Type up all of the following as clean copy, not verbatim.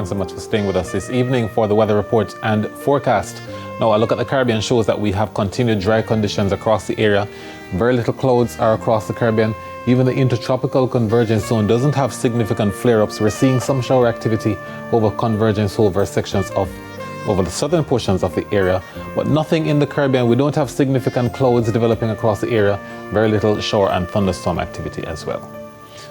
Thanks so much for staying with us this evening for the weather report and forecast. Now, a look at the Caribbean shows that we have continued dry conditions across the area. Very little clouds are across the Caribbean. Even the intertropical convergence zone doesn't have significant flare-ups. We're seeing some shower activity over convergence over the southern portions of the area, but nothing in the Caribbean. We don't have significant clouds developing across the area. Very little shower and thunderstorm activity as well.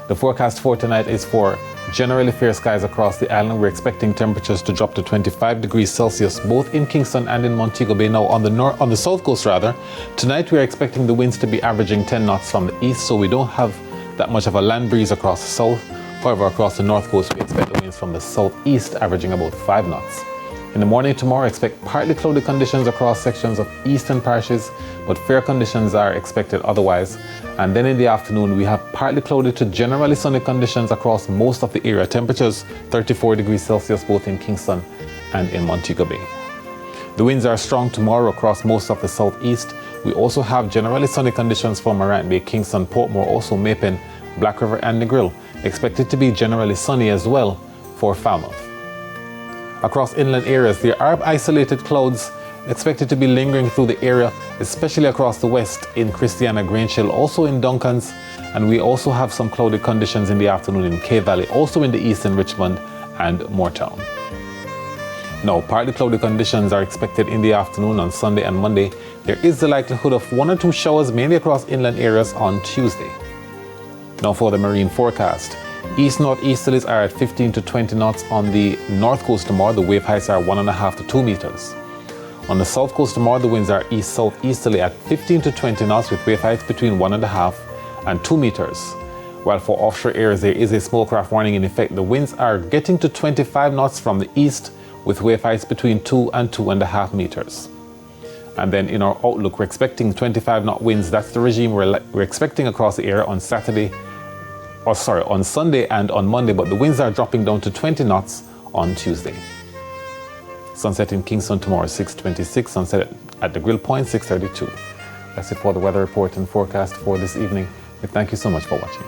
The forecast for tonight is for generally fair skies across the island. We're expecting temperatures to drop to 25 degrees Celsius, both in Kingston and in Montego Bay. Now, on the south coast rather, tonight we are expecting the winds to be averaging 10 knots from the east, so we don't have that much of a land breeze across the south. However, across the north coast, we expect the winds from the southeast averaging about 5 knots. In the morning tomorrow, expect partly cloudy conditions across sections of eastern parishes, but fair conditions are expected otherwise. And then in the afternoon, we have partly cloudy to generally sunny conditions across most of the area. Temperatures 34 degrees Celsius both in Kingston and in Montego Bay. The winds are strong tomorrow across most of the southeast. We also have generally sunny conditions for Morant Bay, Kingston, Portmore, also Mapen, Black River and Negril. Expected to be generally sunny as well for Falmouth. Across inland areas, there are isolated clouds expected to be lingering through the area, especially across the west in Christiana, Grange Hill, also in Duncans, and we also have some cloudy conditions in the afternoon in Cay Valley, also in the east in Richmond and Moortown. Now, partly cloudy conditions are expected in the afternoon on Sunday and Monday. There is the likelihood of 1 or 2 showers, mainly across inland areas on Tuesday. Now for the marine forecast. East-northeasterlies are at 15 to 20 knots on the north coast tomorrow. The wave heights are 1.5 to 2 meters. On the south coast tomorrow, the winds are east-southeasterly at 15 to 20 knots with wave heights between 1.5 and 2 meters. While for offshore areas, there is a small craft warning in effect. The winds are getting to 25 knots from the east with wave heights between 2 and 2.5 meters. And then in our outlook, we're expecting 25 knot winds. That's the regime we're expecting across the area on on Sunday and on Monday, but the winds are dropping down to 20 knots on Tuesday. Sunset in Kingston tomorrow, 6:26. Sunset at the Grill Point, 6:32. That's it for the weather report and forecast for this evening. We thank you so much for watching.